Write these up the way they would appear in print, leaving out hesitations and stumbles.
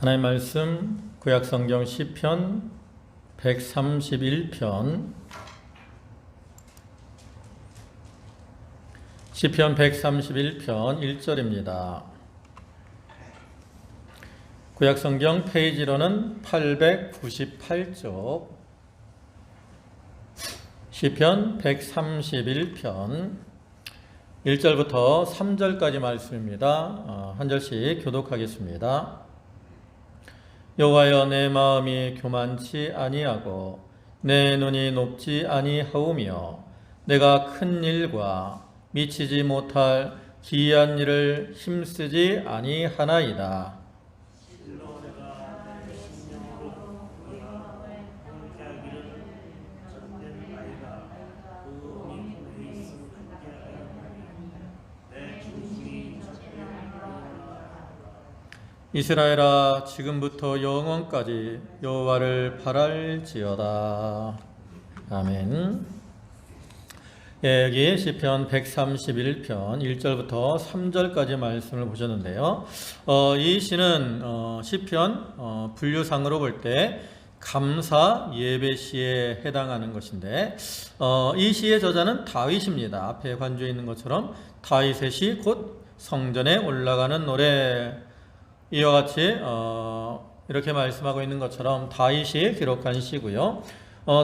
하나님의 말씀 구약성경 시편 131편 시편 131편 1절입니다. 구약성경 페이지로는 898쪽 시편 131편 1절부터 3절까지 말씀입니다. 한 절씩 교독하겠습니다. 여호와여, 내 마음이 교만치 아니하고 내 눈이 높지 아니하오며 내가 큰 일과 미치지 못할 기이한 일을 힘쓰지 아니하나이다. 이스라엘아, 지금부터 영원까지 여호와를 바랄지어다. 아멘. 여기 시편 131편 1절부터 3절까지 말씀을 보셨는데요. 이 시는 시편 분류상으로 볼 때 감사 예배 시에 해당하는 것인데, 이 시의 저자는 다윗입니다. 앞에 관주에 있는 것처럼 다윗의 시, 곧 성전에 올라가는 노래, 이와 같이 이렇게 말씀하고 있는 것처럼 다윗이 기록한 시고요.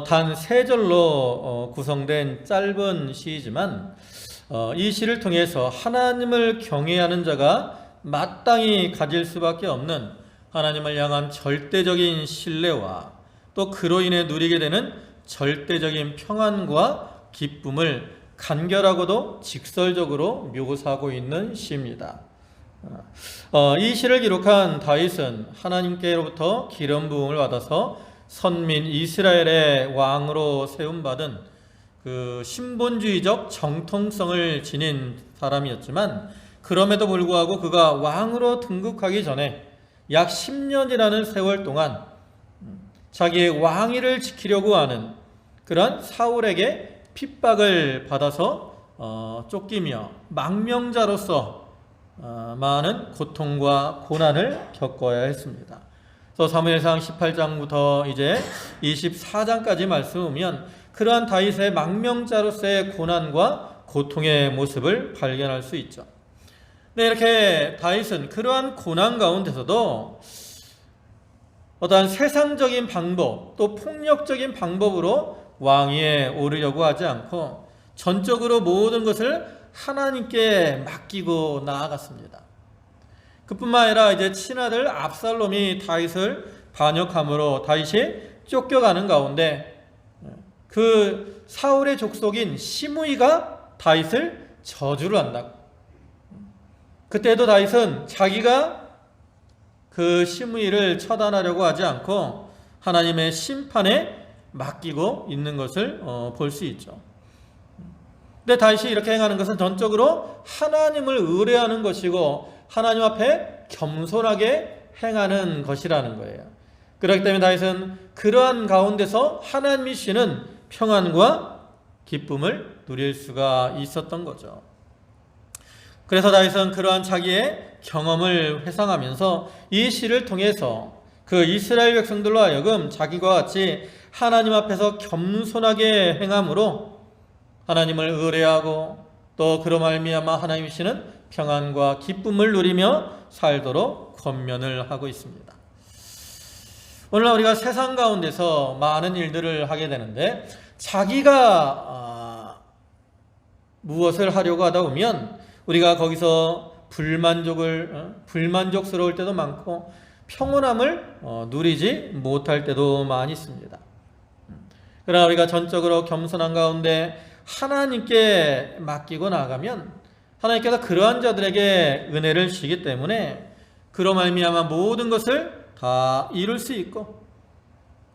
단 3절로 구성된 짧은 시이지만 이 시를 통해서 하나님을 경외하는 자가 마땅히 가질 수밖에 없는 하나님을 향한 절대적인 신뢰와 또 그로 인해 누리게 되는 절대적인 평안과 기쁨을 간결하고도 직설적으로 묘사하고 있는 시입니다. 이 시를 기록한 다윗은 하나님께로부터 기름 부음을 받아서 선민 이스라엘의 왕으로 세움받은 그 신본주의적 정통성을 지닌 사람이었지만, 그럼에도 불구하고 그가 왕으로 등극하기 전에 약 10년이라는 세월 동안 자기의 왕위를 지키려고 하는 그런 사울에게 핍박을 받아서 쫓기며 망명자로서 많은 고통과 고난을 겪어야 했습니다. 그래서 사무엘상 18장부터 이제 24장까지 말씀 보면 그러한 다윗의 망명자로서의 고난과 고통의 모습을 발견할 수 있죠. 네, 이렇게 다윗은 그러한 고난 가운데서도 어떠한 세상적인 방법 또 폭력적인 방법으로 왕위에 오르려고 하지 않고 전적으로 모든 것을 하나님께 맡기고 나아갔습니다. 그뿐만 아니라 이제 친아들 압살롬이 다윗을 반역함으로 다윗이 쫓겨가는 가운데 그 사울의 족속인 시므이가 다윗을 저주를 한다고. 그때도 다윗은 자기가 그 시므이를 처단하려고 하지 않고 하나님의 심판에 맡기고 있는 것을 볼 수 있죠. 근데 다윗이 이렇게 행하는 것은 전적으로 하나님을 의뢰하는 것이고 하나님 앞에 겸손하게 행하는 것이라는 거예요. 그렇기 때문에 다윗은 그러한 가운데서 하나님이 주시는 평안과 기쁨을 누릴 수가 있었던 거죠. 그래서 다윗은 그러한 자기의 경험을 회상하면서 이 시를 통해서 그 이스라엘 백성들로 하여금 자기와 같이 하나님 앞에서 겸손하게 행함으로 하나님을 의뢰하고 또 그로 말미암아 하나님이 주시는 평안과 기쁨을 누리며 살도록 권면을 하고 있습니다. 오늘날 우리가 세상 가운데서 많은 일들을 하게 되는데 자기가 무엇을 하려고 하다 보면 우리가 거기서 불만족스러울 때도 많고 평온함을 누리지 못할 때도 많이 있습니다. 그러나 우리가 전적으로 겸손한 가운데 하나님께 맡기고 나가면 하나님께서 그러한 자들에게 은혜를 주시기 때문에 그로 말미암아 모든 것을 다 이룰 수 있고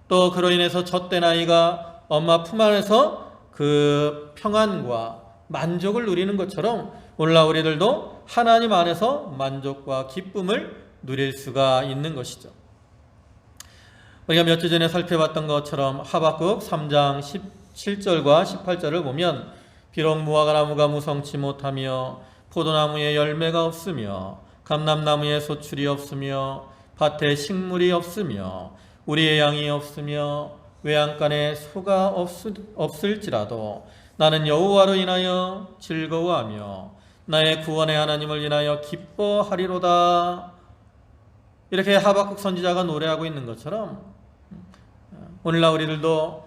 또 그로 인해서 젖된 아이가 엄마 품 안에서 그 평안과 만족을 누리는 것처럼 오늘날 우리들도 하나님 안에서 만족과 기쁨을 누릴 수가 있는 것이죠. 우리가 몇 주 전에 살펴봤던 것처럼 하박국 3장 17절과 18절을 보면 비록 무화과나무가 무성치 못하며 포도나무에 열매가 없으며 감람나무에 소출이 없으며 밭에 식물이 없으며 우리의 양이 없으며 외양간에 소가 없을지라도 나는 여호와로 인하여 즐거워하며 나의 구원의 하나님을 인하여 기뻐하리로다. 이렇게 하박국 선지자가 노래하고 있는 것처럼 오늘날 우리들도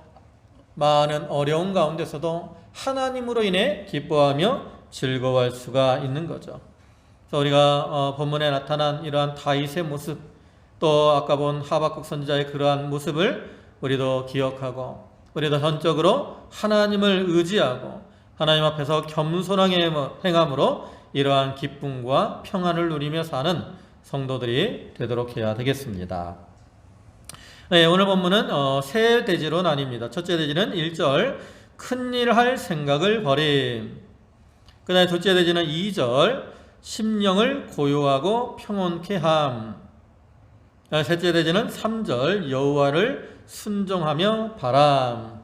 많은 어려운 가운데서도 하나님으로 인해 기뻐하며 즐거워할 수가 있는 거죠. 그래서 우리가 본문에 나타난 이러한 다윗의 모습, 또 아까 본 하박국 선지자의 그러한 모습을 우리도 기억하고 우리도 전적으로 하나님을 의지하고 하나님 앞에서 겸손하게 행함으로 이러한 기쁨과 평안을 누리며 사는 성도들이 되도록 해야 되겠습니다. 네, 오늘 본문은 세 대지로 나뉩니다. 첫째 대지는 1절 큰일 할 생각을 버림. 그 다음에 둘째 대지는 2절 심령을 고요하고 평온케 함. 셋째 대지는 3절 여호와를 순종하며 바람.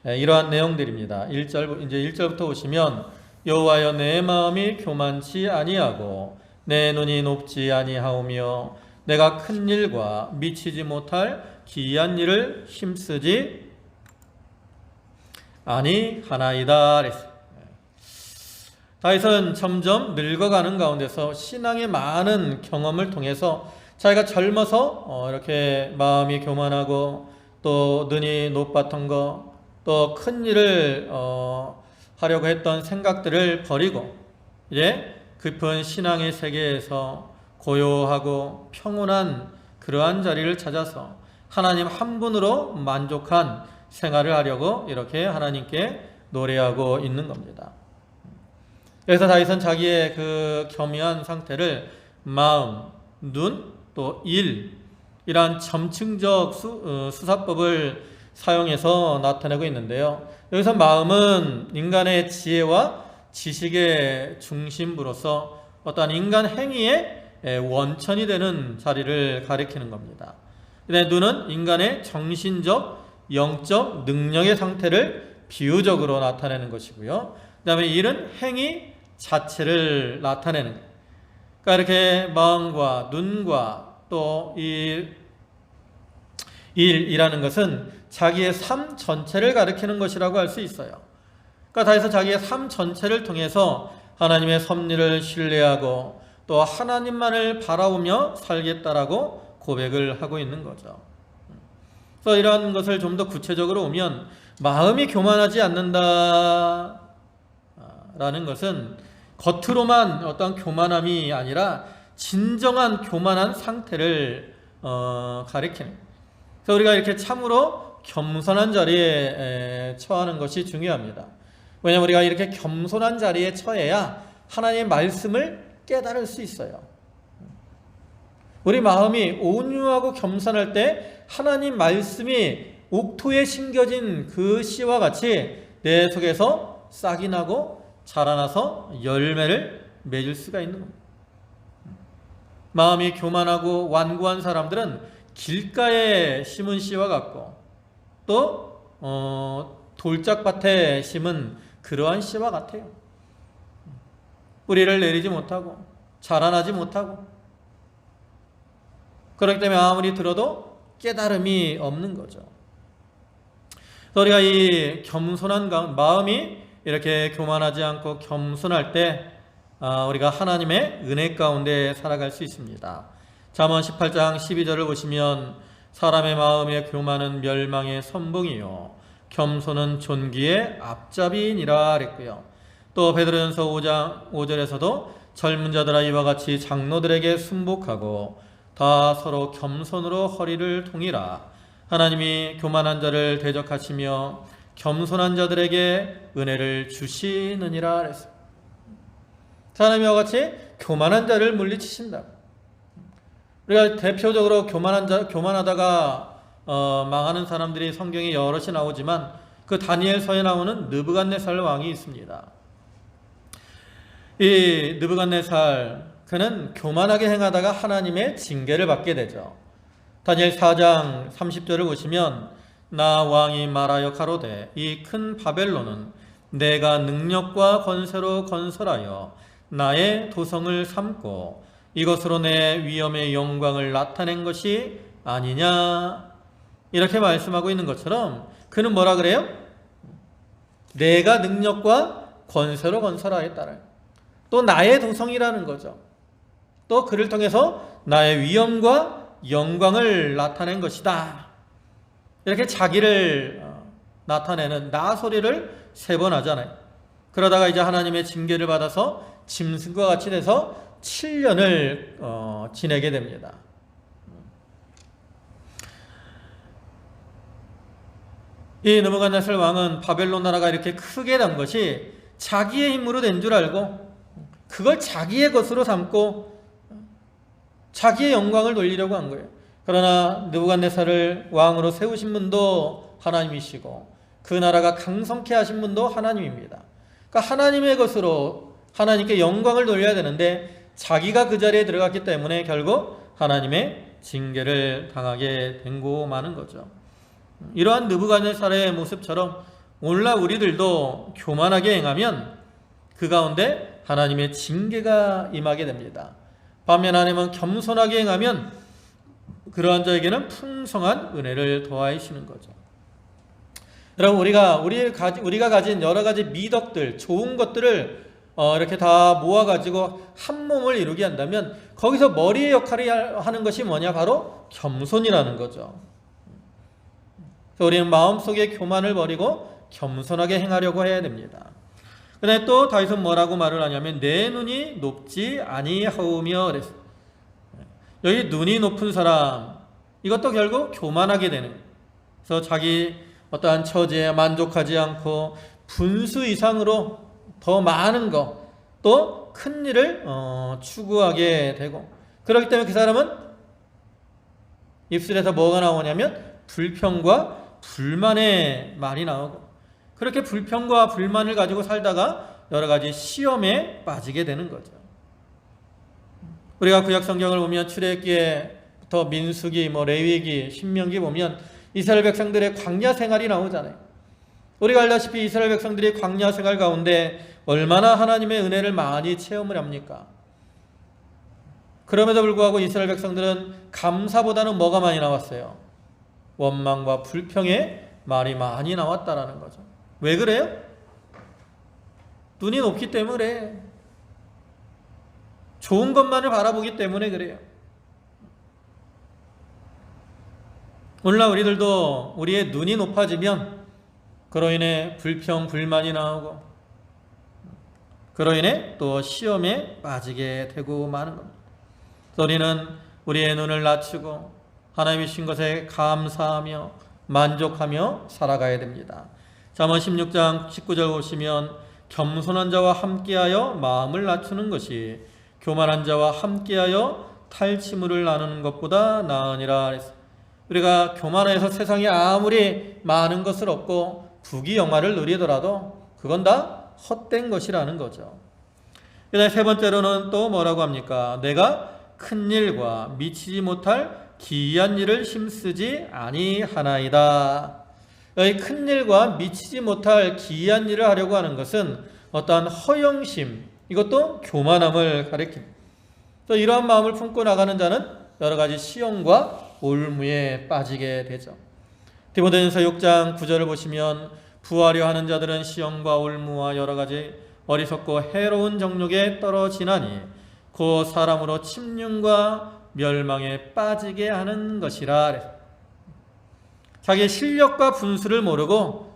이러한 내용들입니다. 1절부터 보시면 여호와여 내 마음이 교만치 아니하고 내 눈이 높지 아니하오며 내가 큰 일과 미치지 못할 기이한 일을 힘쓰지 아니하나이다. 다윗은 점점 늙어가는 가운데서 신앙의 많은 경험을 통해서 자기가 젊어서 이렇게 마음이 교만하고 또 눈이 높았던 거, 또 큰 일을 하려고 했던 생각들을 버리고 이제 깊은 신앙의 세계에서 고요하고 평온한 그러한 자리를 찾아서 하나님 한 분으로 만족한 생활을 하려고 이렇게 하나님께 노래하고 있는 겁니다. 그래서 다윗은 자기의 그 겸허한 상태를 마음, 눈, 또 일, 이러한 점층적 수사법을 사용해서 나타내고 있는데요. 여기서 마음은 인간의 지혜와 지식의 중심부로서 어떠한 인간 행위의 원천이 되는 자리를 가리키는 겁니다. 그다음에 눈은 인간의 정신적, 영적 능력의 상태를 비유적으로 나타내는 것이고요. 그 다음에 일은 행위 자체를 나타내는 거예요. 그러니까 이렇게 마음과 눈과 또 이 일이라는 것은 자기의 삶 전체를 가리키는 것이라고 할 수 있어요. 그러니까 다윗은 자기의 삶 전체를 통해서 하나님의 섭리를 신뢰하고 또 하나님만을 바라보며 살겠다라고 고백을 하고 있는 거죠. 그래서 이러한 것을 좀 더 구체적으로 보면 마음이 교만하지 않는다라는 것은 겉으로만 어떤 교만함이 아니라 진정한 교만한 상태를 가리키는. 그래서 우리가 이렇게 참으로 겸손한 자리에 처하는 것이 중요합니다. 왜냐하면 우리가 이렇게 겸손한 자리에 처해야 하나님의 말씀을 깨달을 수 있어요. 우리 마음이 온유하고 겸손할 때 하나님 말씀이 옥토에 심겨진 그 씨와 같이 내 속에서 싹이 나고 자라나서 열매를 맺을 수가 있는 겁니다. 마음이 교만하고 완고한 사람들은 길가에 심은 씨와 같고 또 돌짝밭에 심은 그러한 씨와 같아요. 뿌리를 내리지 못하고 자라나지 못하고 그렇기 때문에 아무리 들어도 깨달음이 없는 거죠. 우리가 이 겸손한 마음이 이렇게 교만하지 않고 겸손할 때 우리가 하나님의 은혜 가운데 살아갈 수 있습니다. 잠언 18장 12절을 보시면 사람의 마음의 교만은 멸망의 선봉이요 겸손은 존귀의 앞잡이니라 그랬고요. 또 베드로전서 5장 5절에서도 젊은 자들아 이와 같이 장로들에게 순복하고 다 서로 겸손으로 허리를 통이라. 하나님이 교만한 자를 대적하시며 겸손한 자들에게 은혜를 주시느니라 그랬습니다. 하나님과 같이 교만한 자를 물리치신다. 우리가 대표적으로 교만하다가 망하는 사람들이 성경에 여럿이 나오지만 그 다니엘서에 나오는 느부갓네살 왕이 있습니다. 이 느부갓네살 그는 교만하게 행하다가 하나님의 징계를 받게 되죠. 다니엘 4장 30절을 보시면 나 왕이 말하여 가로되 이 큰 바벨론은 내가 능력과 권세로 건설하여 나의 도성을 삼고 이것으로 내 위엄의 영광을 나타낸 것이 아니냐, 이렇게 말씀하고 있는 것처럼 그는 뭐라 그래요? 내가 능력과 권세로 건설하였다는, 또 나의 도성이라는 거죠. 또 그를 통해서 나의 위엄과 영광을 나타낸 것이다, 이렇게 자기를 나타내는 나 소리를 3번 하잖아요. 그러다가 이제 하나님의 징계를 받아서 짐승과 같이 돼서 7년을 지내게 됩니다. 이 느부갓네살 왕은 바벨론 나라가 이렇게 크게 난 것이 자기의 힘으로 된 줄 알고 그걸 자기의 것으로 삼고 자기의 영광을 돌리려고 한 거예요. 그러나 느부갓네살을 왕으로 세우신 분도 하나님이시고 그 나라가 강성케 하신 분도 하나님입니다. 그러니까 하나님의 것으로 하나님께 영광을 돌려야 되는데 자기가 그 자리에 들어갔기 때문에 결국 하나님의 징계를 당하게 된 고 마는 거죠. 이러한 느부갓네살의 모습처럼 오늘날 우리들도 교만하게 행하면 그 가운데 하나님의 징계가 임하게 됩니다. 반면 하나님은 겸손하게 행하면 그러한 자에게는 풍성한 은혜를 더하시는 거죠. 여러분, 우리가 가진 여러 가지 미덕들, 좋은 것들을 이렇게 다 모아가지고 한 몸을 이루게 한다면 거기서 머리의 역할을 하는 것이 뭐냐? 바로 겸손이라는 거죠. 그래서 우리는 마음속에 교만을 버리고 겸손하게 행하려고 해야 됩니다. 그런데 또 다윗은 뭐라고 말을 하냐면 내 눈이 높지 아니하오며 그랬어요. 여기 눈이 높은 사람, 이것도 결국 교만하게 되는, 그래서 자기 어떠한 처지에 만족하지 않고 분수 이상으로 더 많은 것, 또 큰 일을 추구하게 되고, 그렇기 때문에 그 사람은 입술에서 뭐가 나오냐면 불평과 불만의 말이 나오고, 그렇게 불평과 불만을 가지고 살다가 여러 가지 시험에 빠지게 되는 거죠. 우리가 구약 성경을 보면 출애굽기부터 민수기, 레위기, 신명기 보면 이스라엘 백성들의 광야 생활이 나오잖아요. 우리가 알다시피 이스라엘 백성들이 광야 생활 가운데 얼마나 하나님의 은혜를 많이 체험을 합니까? 그럼에도 불구하고 이스라엘 백성들은 감사보다는 뭐가 많이 나왔어요? 원망과 불평의 말이 많이 나왔다라는 거죠. 왜 그래요? 눈이 높기 때문에, 좋은 것만을 바라보기 때문에 그래요. 오늘날 우리들도 우리의 눈이 높아지면 그로 인해 불평, 불만이 나오고 그로 인해 또 시험에 빠지게 되고 마는 겁니다. 우리는 우리의 눈을 낮추고 하나님이 주신 것에 감사하며 만족하며 살아가야 됩니다. 잠언 16장 19절 보시면 겸손한 자와 함께하여 마음을 낮추는 것이 교만한 자와 함께하여 탈취물을 나누는 것보다 나으니라. 우리가 교만해서 세상에 아무리 많은 것을 얻고 부귀영화를 누리더라도 그건 다 헛된 것이라는 거죠. 그다음에 3번째로는 또 뭐라고 합니까? 내가 큰 일과 미치지 못할 기이한 일을 힘쓰지 아니하나이다. 여기 큰 일과 미치지 못할 기이한 일을 하려고 하는 것은 어떠한 허영심, 이것도 교만함을 가리킵니다. 또 이러한 마음을 품고 나가는 자는 여러 가지 시험과 올무에 빠지게 되죠. 디모데전서 6장 9절을 보시면 부하려 하는 자들은 시험과 올무와 여러 가지 어리석고 해로운 정욕에 떨어지나니 그 사람으로 침륜과 멸망에 빠지게 하는 것이라. 자기의 실력과 분수를 모르고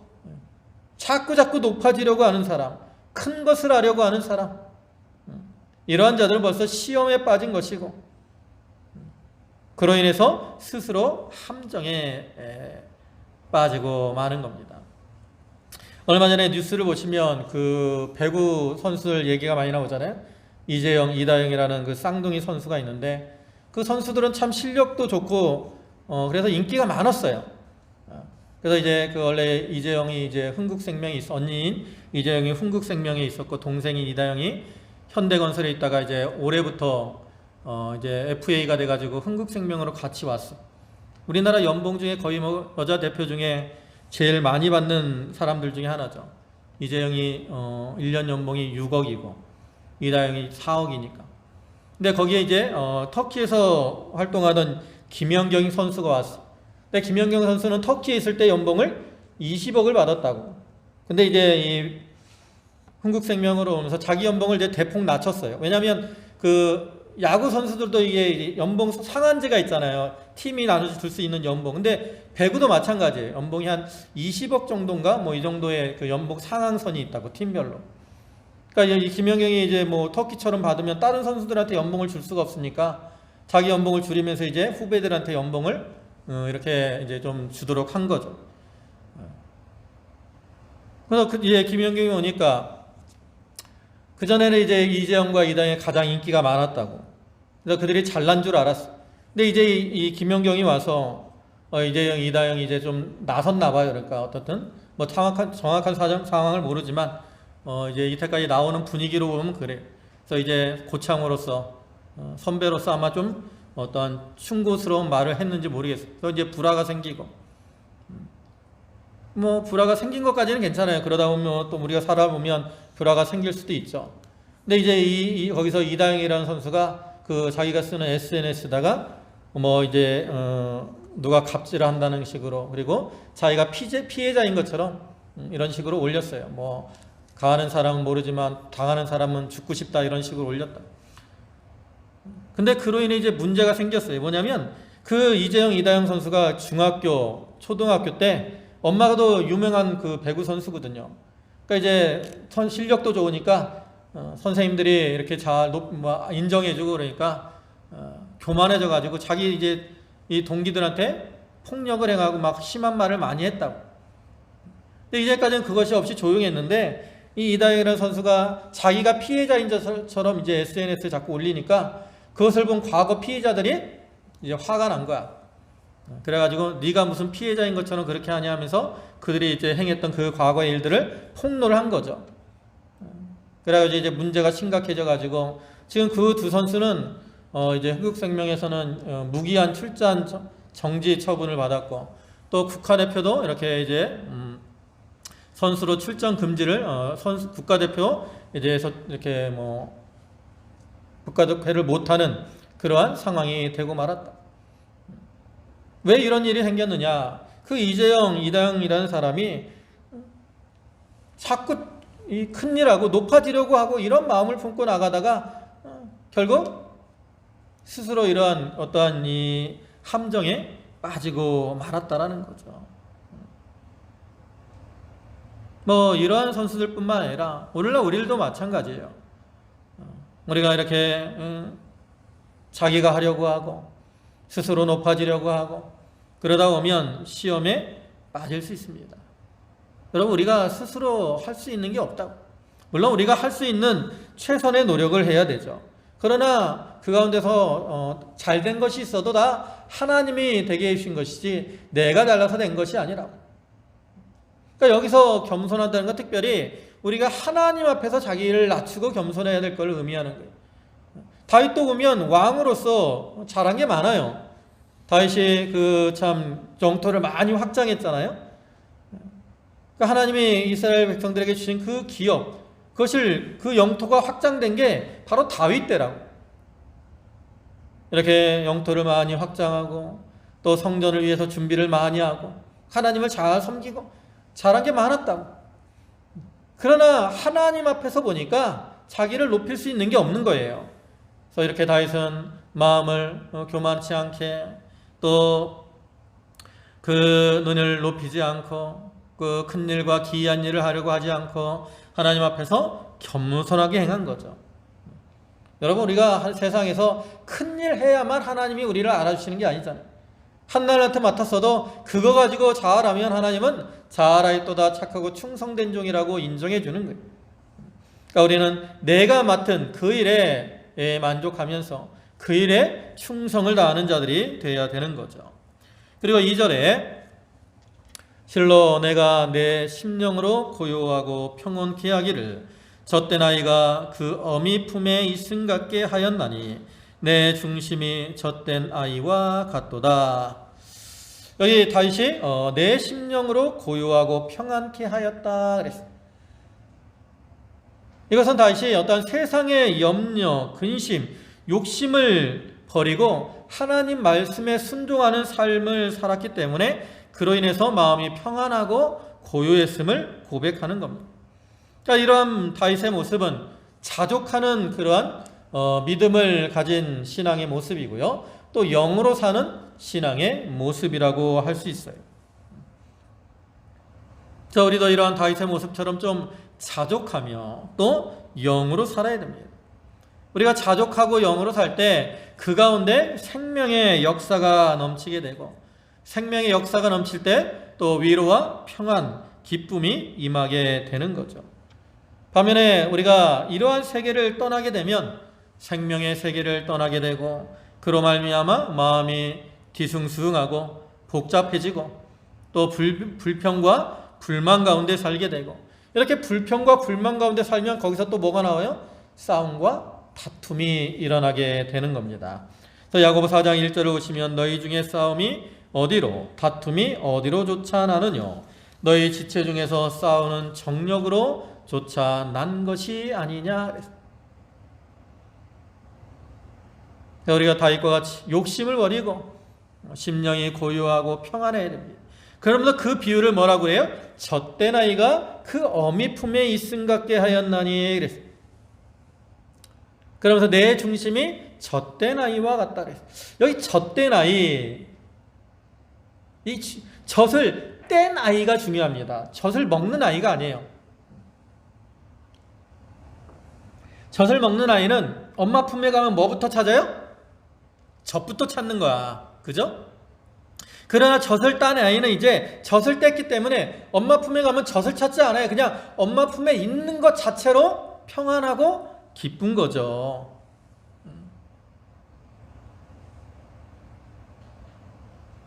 자꾸 높아지려고 하는 사람, 큰 것을 하려고 하는 사람, 이러한 자들은 벌써 시험에 빠진 것이고 그로 인해서 스스로 함정에 빠지고 마는 겁니다. 얼마 전에 뉴스를 보시면 그 배구 선수들 얘기가 많이 나오잖아요. 이재영, 이다영이라는 그 쌍둥이 선수가 있는데 그 선수들은 참 실력도 좋고 그래서 인기가 많았어요. 그래서 이제 그 원래 이재영이 이제 흥국생명이 언니인 이재영이 흥국생명에 있었고 동생인 이다영이 현대건설에 있다가 이제 올해부터 이제 FA가 돼가지고 흥국생명으로 같이 왔어. 우리나라 연봉 중에 거의 뭐 여자 대표 중에 제일 많이 받는 사람들 중에 하나죠. 이재영이 1년 연봉이 6억이고 이다영이 4억이니까. 근데 거기에 이제 터키에서 활동하던 김연경 선수가 왔어. 근데 김연경 선수는 터키에 있을 때 연봉을 20억을 받았다고. 근데 이제 이 흥국생명으로 오면서 자기 연봉을 이제 대폭 낮췄어요. 왜냐하면 그 야구 선수들도 이게 연봉 상한제가 있잖아요. 팀이 나눠서 줄 수 있는 연봉. 근데 배구도 마찬가지예요. 연봉이 한 20억 정도인가 뭐 이 정도의 그 연봉 상한선이 있다고, 팀별로. 그러니까 이 김연경이 이제 뭐 터키처럼 받으면 다른 선수들한테 연봉을 줄 수가 없으니까 자기 연봉을 줄이면서 이제 후배들한테 연봉을 이렇게 이제 좀 주도록 한 거죠. 그래서 이제 김연경이 오니까 그 전에는 이제 이재영과 이다영이 가장 인기가 많았다고. 그래서 그들이 잘난 줄 알았어. 근데 이제 이 김연경이 와서 이재영, 이다영이 이제 좀 나섰나 봐요. 그러니까 어떻든 뭐 정확한 상황을 모르지만 이제 이때까지 나오는 분위기로 보면 그래. 그래서 이제 고창으로서 선배로서 아마 좀 어떤 충고스러운 말을 했는지 모르겠어요. 그래서 이제 불화가 생기고, 뭐 불화가 생긴 것까지는 괜찮아요. 그러다 보면 또 우리가 살아보면 불화가 생길 수도 있죠. 근데 이제 거기서 이다영이라는 선수가 그 자기가 쓰는 SNS에다가 뭐 이제 누가 갑질을 한다는 식으로, 그리고 자기가 피해자인 것처럼 이런 식으로 올렸어요. 뭐 가하는 사람은 모르지만 당하는 사람은 죽고 싶다, 이런 식으로 올렸다. 근데 그로 인해 이제 문제가 생겼어요. 뭐냐면 그 이재영, 이다영 선수가 중학교, 초등학교 때 엄마가도 유명한 그 배구 선수거든요. 그러니까 이제 실력도 좋으니까 선생님들이 이렇게 잘 인정해주고 그러니까 교만해져가지고 자기 이제 이 동기들한테 폭력을 행하고 막 심한 말을 많이 했다고. 근데 이제까지는 그것이 없이 조용했는데 이 이다영이라는 선수가 자기가 피해자인 것처럼 이제 SNS에 자꾸 올리니까 그것을 본 과거 피해자들이 이제 화가 난 거야. 그래가지고 네가 무슨 피해자인 것처럼 그렇게 하냐 하면서 그들이 이제 행했던 그 과거의 일들을 폭로를 한 거죠. 그래가지고 이제 문제가 심각해져가지고 지금 그 두 선수는 이제 흥국생명에서는 무기한 출전 정지 처분을 받았고, 또 국가대표도 이렇게 이제 선수로 출전 금지를 국가대표 이제서 이렇게 뭐 국가대표를 못하는 그러한 상황이 되고 말았다. 왜 이런 일이 생겼느냐? 그 이재영, 이다영이라는 사람이 자꾸 이 큰일하고 높아지려고 하고 이런 마음을 품고 나가다가 결국 스스로 이러한 어떠한 이 함정에 빠지고 말았다라는 거죠. 뭐 이러한 선수들뿐만 아니라 오늘날 우리들도 마찬가지예요. 우리가 이렇게 자기가 하려고 하고 스스로 높아지려고 하고 그러다 보면 시험에 빠질 수 있습니다. 여러분, 우리가 스스로 할 수 있는 게 없다고. 물론 우리가 할 수 있는 최선의 노력을 해야 되죠. 그러나 그 가운데서 잘된 것이 있어도 다 하나님이 되게 해주신 것이지 내가 잘나서 된 것이 아니라고. 그러니까 여기서 겸손하다는 건 특별히 우리가 하나님 앞에서 자기를 낮추고 겸손해야 될 걸 의미하는 거예요. 다윗도 보면 왕으로서 잘한 게 많아요. 다윗이 그 참 영토를 많이 확장했잖아요. 그러니까 하나님이 이스라엘 백성들에게 주신 그 기업, 그 영토가 확장된 게 바로 다윗 때라고. 이렇게 영토를 많이 확장하고 또 성전을 위해서 준비를 많이 하고 하나님을 잘 섬기고 잘한 게 많았다고. 그러나 하나님 앞에서 보니까 자기를 높일 수 있는 게 없는 거예요. 그래서 이렇게 다윗은 마음을 교만치 않게, 또 그 눈을 높이지 않고 그 큰 일과 기이한 일을 하려고 하지 않고 하나님 앞에서 겸손하게 행한 거죠. 여러분, 우리가 세상에서 큰 일 해야만 하나님이 우리를 알아주시는 게 아니잖아요. 한나라한테 맡았어도 그거 가지고 잘하면 하나님은 잘하였도다 착하고 충성된 종이라고 인정해 주는 거예요. 그러니까 우리는 내가 맡은 그 일에 만족하면서 그 일에 충성을 다하는 자들이 되어야 되는 거죠. 그리고 2절에 실로 내가 내 심령으로 고요하고 평온케 하기를 젖된 아이가 그 어미 품에 있음 같게 하였나니 내 중심이 젖된 아이와 같도다. 여기 다윗이 내 심령으로 고요하고 평안케 하였다 그랬어요. 이것은 다윗이 어떤 세상의 염려, 근심 욕심을 버리고 하나님 말씀에 순종하는 삶을 살았기 때문에 그로 인해서 마음이 평안하고 고요했음을 고백하는 겁니다. 그러니까 이러한 다윗의 모습은 자족하는 그러한 믿음을 가진 신앙의 모습이고요. 또 영으로 사는 신앙의 모습이라고 할 수 있어요. 자, 우리도 이러한 다윗의 모습처럼 좀 자족하며 또 영으로 살아야 됩니다. 우리가 자족하고 영으로 살 때 그 가운데 생명의 역사가 넘치게 되고, 생명의 역사가 넘칠 때 또 위로와 평안, 기쁨이 임하게 되는 거죠. 반면에 우리가 이러한 세계를 떠나게 되면 생명의 세계를 떠나게 되고, 그로 말미암아 마음이 뒤숭숭하고 복잡해지고 또 불평과 불만 가운데 살게 되고, 이렇게 불평과 불만 가운데 살면 거기서 또 뭐가 나와요? 싸움과 다툼이 일어나게 되는 겁니다. 그래서 야고보 4장 1절을 보시면 너희 중에 싸움이 어디로 다툼이 어디로 조차 나느뇨 너희 지체 중에서 싸우는 정력으로 조차 난 것이 아니냐. 우리가 다윗과 같이 욕심을 버리고 심령이 고요하고 평안해야 됩니다. 그러면서 그 비유를 뭐라고 해요? 젖된 아이가 그 어미 품에 있음 같게 하였나니 그랬어요. 그러면서 내 중심이 젖된 아이와 같다 그랬어요. 여기 젖된 아이, 이 젖을 뗀 아이가 중요합니다. 젖을 먹는 아이가 아니에요. 젖을 먹는 아이는 엄마 품에 가면 뭐부터 찾아요? 젖부터 찾는 거야. 그죠? 그러나 젖을 딴 아이는 이제 젖을 뗐기 때문에 엄마 품에 가면 젖을 찾지 않아요. 그냥 엄마 품에 있는 것 자체로 평안하고 기쁜 거죠.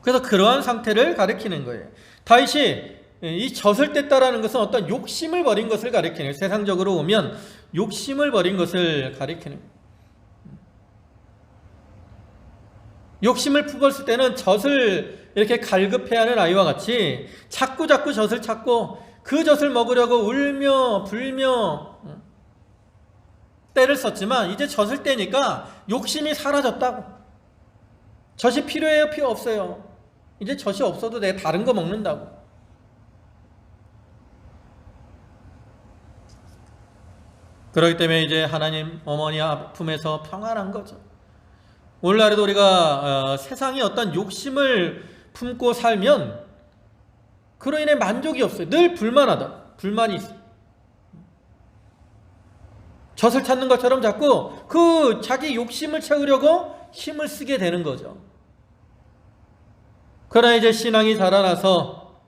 그래서 그러한 상태를 가리키는 거예요. 다윗이 이 젖을 뗐다라는 것은 어떤 욕심을 버린 것을 가리키는 거예요. 세상적으로 보면 욕심을 버린 것을 가리키는 거예요. 욕심을 품었을 때는 젖을 이렇게 갈급해하는 아이와 같이 자꾸 젖을 찾고 그 젖을 먹으려고 울며 불며 때를 썼지만 이제 젖을 떼니까 욕심이 사라졌다고. 젖이 필요해요? 필요 없어요? 이제 젖이 없어도 내가 다른 거 먹는다고. 그렇기 때문에 이제 하나님 어머니 품에서 평안한 거죠. 오늘날에도 우리가 세상에 어떤 욕심을 품고 살면 그로 인해 만족이 없어요. 늘 불만하다. 불만이 있어요. 젖을 찾는 것처럼 자꾸 그 자기 욕심을 채우려고 힘을 쓰게 되는 거죠. 그러나 이제 신앙이 자라나서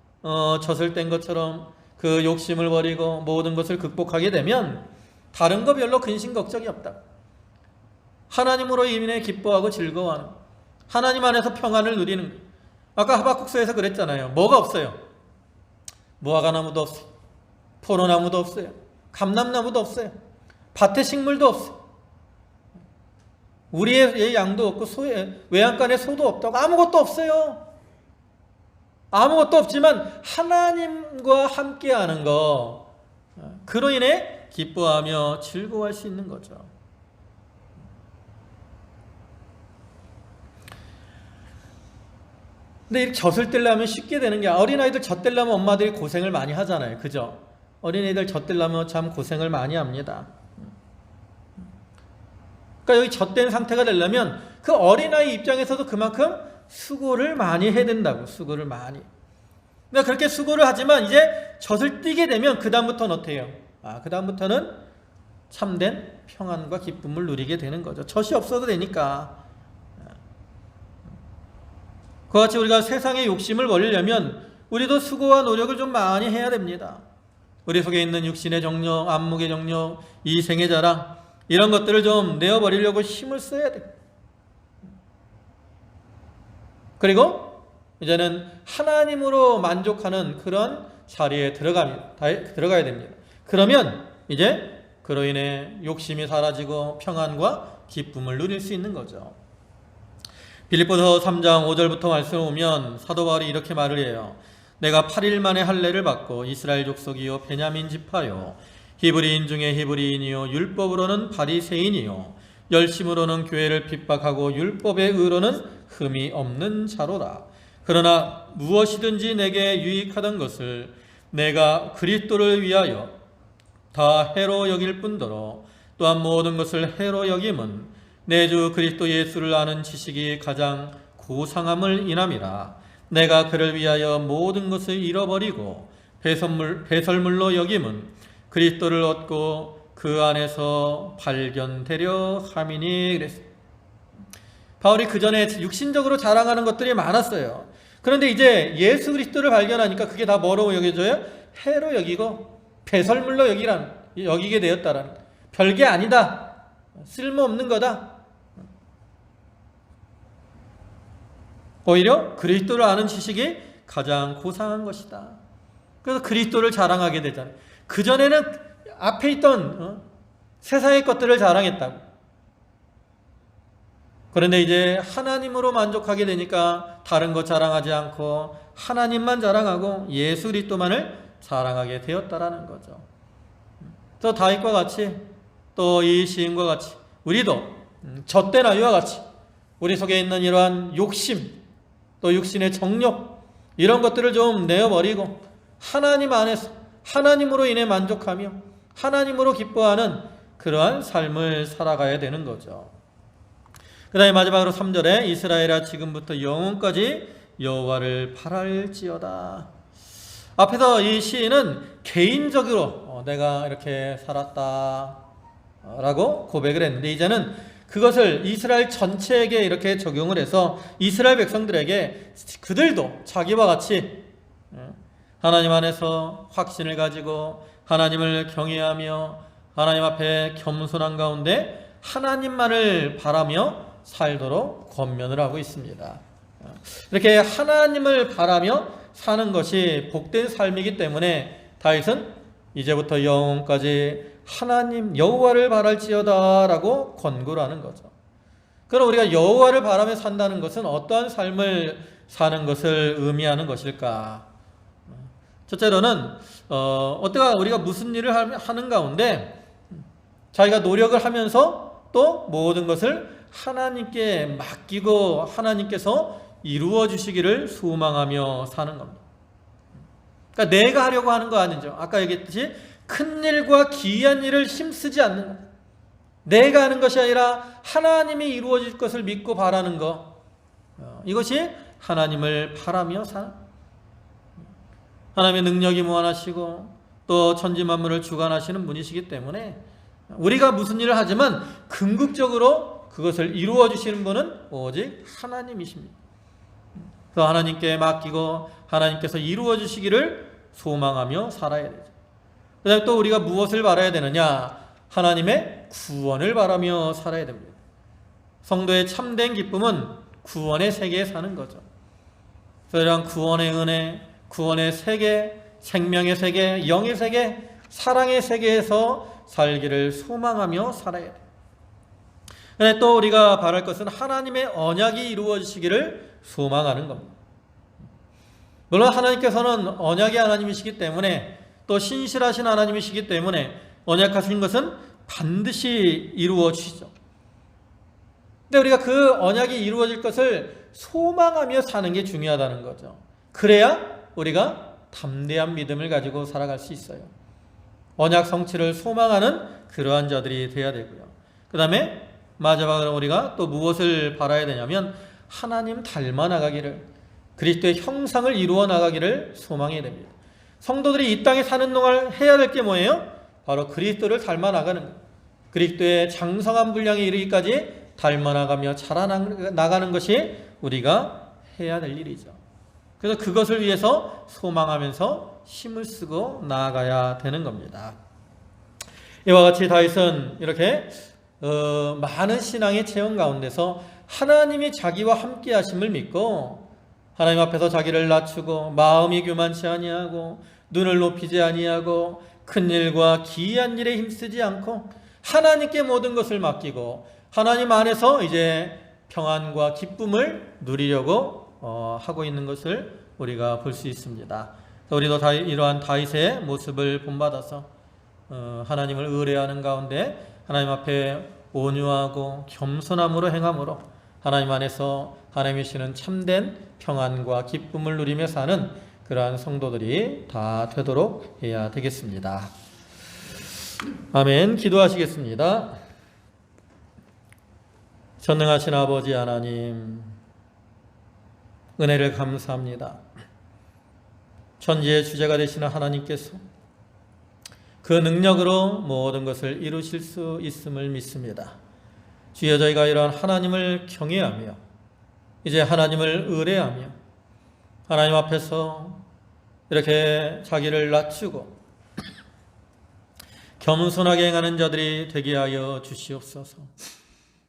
젖을 뗀 것처럼 그 욕심을 버리고 모든 것을 극복하게 되면 다른 거 별로 근심 걱정이 없다. 하나님으로 인해 기뻐하고 즐거워하는, 하나님 안에서 평안을 누리는. 아까 하박국서에서 그랬잖아요. 뭐가 없어요? 무화과나무도 없어요. 포도나무도 없어요. 감람나무도 없어요. 밭에 식물도 없어요. 우리의 양도 없고 외양간에 소도 없다고. 아무것도 없어요. 아무것도 없지만 하나님과 함께하는 거, 그로 인해 기뻐하며 즐거워할 수 있는 거죠. 근데 이렇게 젖을 떼려면 쉽게 되는 게, 어린아이들 젖 떼려면 엄마들이 고생을 많이 하잖아요. 그죠? 어린아이들 젖 떼려면 참 고생을 많이 합니다. 그러니까 여기 젖된 상태가 되려면 그 어린아이 입장에서도 그만큼 수고를 많이 해야 된다고. 수고를 많이. 그러니까 그렇게 수고를 하지만 이제 젖을 띄게 되면 그 다음부터는 어때요? 그 다음부터는 참된 평안과 기쁨을 누리게 되는 거죠. 젖이 없어도 되니까. 그와 같이 우리가 세상의 욕심을 버리려면 우리도 수고와 노력을 좀 많이 해야 됩니다. 우리 속에 있는 육신의 정욕, 안목의 정욕, 이생의 자랑, 이런 것들을 좀 내어버리려고 힘을 써야 돼. 그리고 이제는 하나님으로 만족하는 그런 자리에 들어가야 됩니다. 그러면 이제 그로 인해 욕심이 사라지고 평안과 기쁨을 누릴 수 있는 거죠. 빌립보서 3장 5절부터 말씀을 보면 사도 바울이 이렇게 말을 해요. 내가 8일 만에 할례를 받고 이스라엘 족속이요 베냐민 지파요 히브리인 중에 히브리인이요 율법으로는 바리새인이요 열심으로는 교회를 핍박하고 율법의 의로는 흠이 없는 자로라. 그러나 무엇이든지 내게 유익하던 것을 내가 그리스도를 위하여 다 해로 여길 뿐더러 또한 모든 것을 해로 여김은 내 주 그리스도 예수를 아는 지식이 가장 고상함을 인함이라. 내가 그를 위하여 모든 것을 잃어버리고 배설물로 여김은 그리스도를 얻고 그 안에서 발견되려 함이니. 그랬어요. 바울이 그 전에 육신적으로 자랑하는 것들이 많았어요. 그런데 이제 예수 그리스도를 발견하니까 그게 다 뭐로 여겨져요? 해로 여기고 배설물로 여기게 되었다라는, 별게 아니다, 쓸모없는 거다. 오히려 그리스도를 아는 지식이 가장 고상한 것이다. 그래서 그리스도를 자랑하게 되잖아요. 그전에는 앞에 있던 세상의 것들을 자랑했다고. 그런데 이제 하나님으로 만족하게 되니까 다른 것 자랑하지 않고 하나님만 자랑하고 예수 그리스도만을 자랑하게 되었다라는 거죠. 또 다윗과 같이, 또 이 시인과 같이 우리도 젖된 아이와 같이 우리 속에 있는 이러한 욕심, 또 육신의 정욕, 이런 것들을 좀 내어버리고 하나님 안에서 하나님으로 인해 만족하며 하나님으로 기뻐하는 그러한 삶을 살아가야 되는 거죠. 그 다음에 마지막으로 3절에 이스라엘아 지금부터 영원까지 여호와를 바랄지어다. 앞에서 이 시인은 개인적으로 내가 이렇게 살았다 라고 고백을 했는데, 이제는 그것을 이스라엘 전체에게 이렇게 적용을 해서 이스라엘 백성들에게 그들도 자기와 같이 하나님 안에서 확신을 가지고 하나님을 경외하며 하나님 앞에 겸손한 가운데 하나님만을 바라며 살도록 권면을 하고 있습니다. 이렇게 하나님을 바라며 사는 것이 복된 삶이기 때문에 다윗은 이제부터 영원까지 하나님 여호와를 바랄지어다 라고 권고를 하는 거죠. 그럼 우리가 여호와를 바라며 산다는 것은 어떠한 삶을 사는 것을 의미하는 것일까? 첫째로는 어때가 우리가 무슨 일을 하는 가운데 자기가 노력을 하면서 또 모든 것을 하나님께 맡기고 하나님께서 이루어 주시기를 소망하며 사는 겁니다. 그러니까 내가 하려고 하는 거 아니죠. 아까 얘기했듯이 큰 일과 기이한 일을 힘쓰지 않는 것, 내가 하는 것이 아니라 하나님이 이루어질 것을 믿고 바라는 것, 이것이 하나님을 바라며 사는, 하나님의 능력이 무한하시고 또 천지만물을 주관하시는 분이시기 때문에 우리가 무슨 일을 하지만 궁극적으로 그것을 이루어 주시는 분은 오직 하나님이십니다. 그래서 하나님께 맡기고 하나님께서 이루어 주시기를 소망하며 살아야 되죠. 그다음에 또 우리가 무엇을 바라야 되느냐? 하나님의 구원을 바라며 살아야 됩니다. 성도의 참된 기쁨은 구원의 세계에 사는 거죠. 그래서 이런 구원의 은혜, 구원의 세계, 생명의 세계, 영의 세계, 사랑의 세계에서 살기를 소망하며 살아야 돼요. 그런데 또 우리가 바랄 것은 하나님의 언약이 이루어지시기를 소망하는 겁니다. 물론 하나님께서는 언약의 하나님이시기 때문에 또 신실하신 하나님이시기 때문에 언약하신 것은 반드시 이루어지시죠. 근데 우리가 그 언약이 이루어질 것을 소망하며 사는 게 중요하다는 거죠. 그래야 우리가 담대한 믿음을 가지고 살아갈 수 있어요. 언약 성취를 소망하는 그러한 자들이 되어야 되고요. 그 다음에 마지막으로 우리가 또 무엇을 바라야 되냐면 하나님 닮아 나가기를, 그리스도의 형상을 이루어 나가기를 소망해야 됩니다. 성도들이 이 땅에 사는 동안 해야 될 게 뭐예요? 바로 그리스도를 닮아 나가는 것, 그리스도의 장성한 분량에 이르기까지 닮아 나가며 자라나가는 것이 우리가 해야 될 일이죠. 그래서 그것을 위해서 소망하면서 힘을 쓰고 나아가야 되는 겁니다. 이와 같이 다윗은 이렇게 많은 신앙의 체험 가운데서 하나님이 자기와 함께 하심을 믿고 하나님 앞에서 자기를 낮추고 마음이 교만치 아니하고 눈을 높이지 아니하고 큰 일과 기이한 일에 힘쓰지 않고 하나님께 모든 것을 맡기고 하나님 안에서 이제 평안과 기쁨을 누리려고 하고 있는 것을 우리가 볼 수 있습니다. 우리도 이러한 다윗의 모습을 본받아서 하나님을 의뢰하는 가운데 하나님 앞에 온유하고 겸손함으로 행함으로 하나님 안에서 하나님이 주시는 참된 평안과 기쁨을 누리며 사는 그러한 성도들이 다 되도록 해야 되겠습니다. 아멘. 기도하시겠습니다. 전능하신 아버지 하나님, 은혜를 감사합니다. 천지의 주제가 되시는 하나님께서 그 능력으로 모든 것을 이루실 수 있음을 믿습니다. 주여, 저희가 이러한 하나님을 경외하며 이제 하나님을 의뢰하며 하나님 앞에서 이렇게 자기를 낮추고 겸손하게 행하는 자들이 되게 하여 주시옵소서.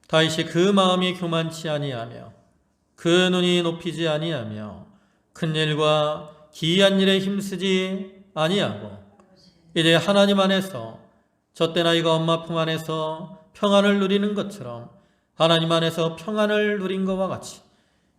다윗이 그 마음이 교만치 아니하며 그 눈이 높이지 아니하며 큰 일과 기이한 일에 힘쓰지 아니하고 이제 하나님 안에서 젖된 아이가 엄마 품 안에서 평안을 누리는 것처럼 하나님 안에서 평안을 누린 것과 같이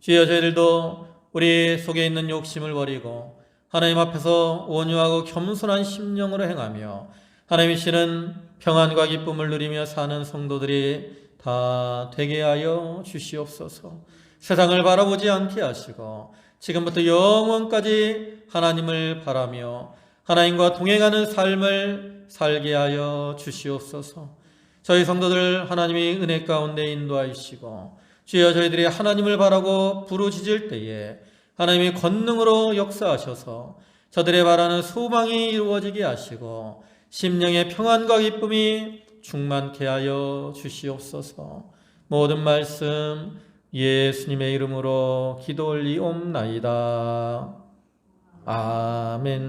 주여, 저희들도 우리 속에 있는 욕심을 버리고 하나님 앞에서 온유하고 겸손한 심령으로 행하며 하나님이 주시는 평안과 기쁨을 누리며 사는 성도들이 다 되게 하여 주시옵소서. 세상을 바라보지 않게 하시고 지금부터 영원까지 하나님을 바라며 하나님과 동행하는 삶을 살게 하여 주시옵소서. 저희 성도들 하나님이 은혜 가운데 인도하시고 주여, 저희들이 하나님을 바라고 부르짖을 때에 하나님이 권능으로 역사하셔서 저들의 바라는 소망이 이루어지게 하시고 심령의 평안과 기쁨이 충만케 하여 주시옵소서. 모든 말씀 예수님의 이름으로 기도 올리옵나이다. 아멘.